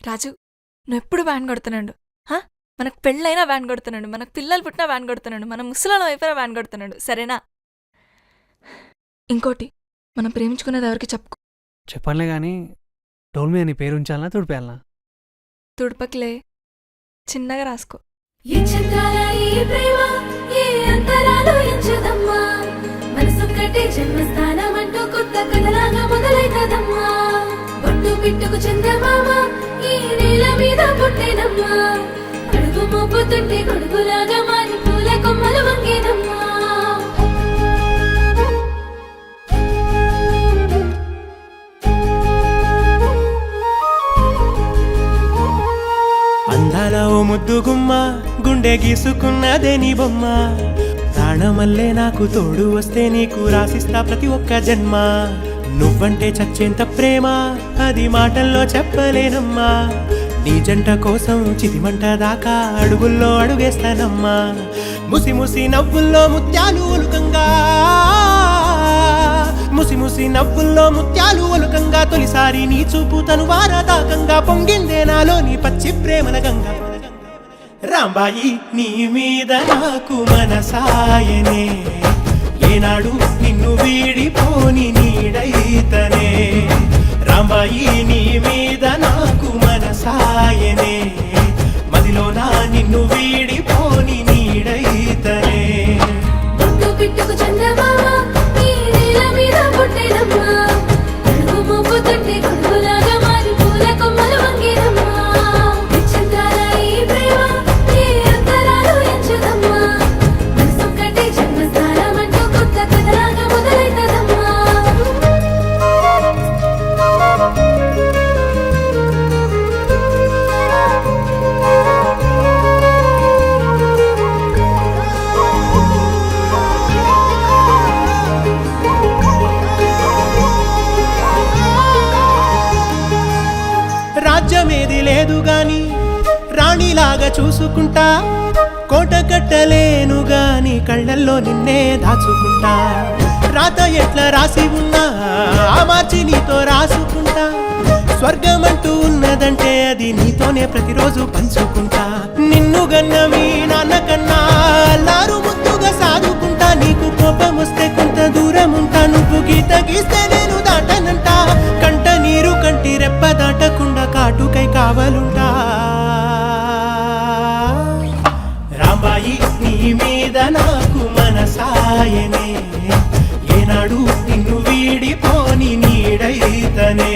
రాజు, నువ్వెప్పుడు వ్యాన్ కొడుతున్నాడు. మనకు పెళ్ళైనా వ్యాన్ కొడుతున్నాడు, మనకు పిల్లలు పుట్టినా వ్యాన్ కొడుతున్నాడు, మన ముసలాల వైపున వ్యాన్ కొడుతున్నాడు. సరేనా? ఇంకోటి, మనం ప్రేమించుకునేది ఎవరికి చెప్పుకో. చెప్పనులే కానీ డోల్ మీద నీ పేరు ఉంచాలనా తుడిపేయాలనా? తుడపకిలే, చిన్నగా రాసుకో. పిట్టుకు చందమామ ఈ నేల మీద పుట్టేనమ్మా, అడుగు మోపుతుంటే గొడుగులాగా మారి పూల కొమ్మలు వంగేనమ్మా. అందాల ఓ ముద్దు గుమ్మ, గుండె గీసుకున్నదే నీ బొమ్మ. ప్రాణమల్లే నాకు తోడు వస్తే నీకు రాసిస్తా ప్రతి ఒక్క జన్మ. నువ్వంటే చచ్చేంత ప్రేమ అది మాటల్లో చెప్పలేనమ్మా. నీ జంట కోసం చితిమంట దాకా అడుగుల్లో అడుగేస్తానమ్మా. ముసి ముసి నవ్వుల్లో ముత్యాలు ఒలుకంగా, ముసి ముసి నవ్వుల్లో ముత్యాలు ఒలుకంగా, తొలిసారి నీ చూపు తను వారదాకంగా పొంగిందే నాలో నీ పచ్చి ప్రేమల గంగా. రాంబాయి నీ మీద నాకు మనసాయనే, ఏనాడు నిన్ను వీడిపోని నీడైతనే. రాంబాయి నీ మీద నాకు మనసాయనే, మదిలోనా నిన్ను వీడిపోని నీడైతనే. పిట్టుకు చందమామ ఈ నేల మీద పుట్టేనమ్మా, అడుగు మోపుతుంటే గొడుగులాగా మారి పూల కొమ్మలు వంగేనమ్మా. చందాల ఈ ప్రేమ ఏ అంతరాలు ఎంచదమ్మా, మనసొక్కటే జన్మస్థానం అంటూ కొత్త కథలాగా మొదలైతదమ్మా. రాజ్యమేది లేదు గాని రాణిలాగా చూసుకుంటా, కోట కట్టలేను గాని కళ్ళల్లో నిన్నే దాచుకుంటా. రాత ఎట్లా రాసి ఉన్నా ఆ మార్చి నీతో రాసుకుంటా. స్వర్గమంటూ ఉన్నదంటే అది నీతోనే ప్రతిరోజు పంచుకుంటా. నిన్ను గన్న మీ నాన్న కన్నా అల్లారు ముద్దుగా సాదుకుంటా. నీకు కోపం వస్తే కొంత దూరం ఉంటా, నువ్వు గీత గీస్తే నేను దాటనంటా. కంట నీరు కంటి రెప్ప దాటకుండా కాటుకై కావలుంటా. రాంబాయి నీ మీద నాకు మనసాయనే, ఏనాడు నిన్ను వీడిపోని నీడైతనే.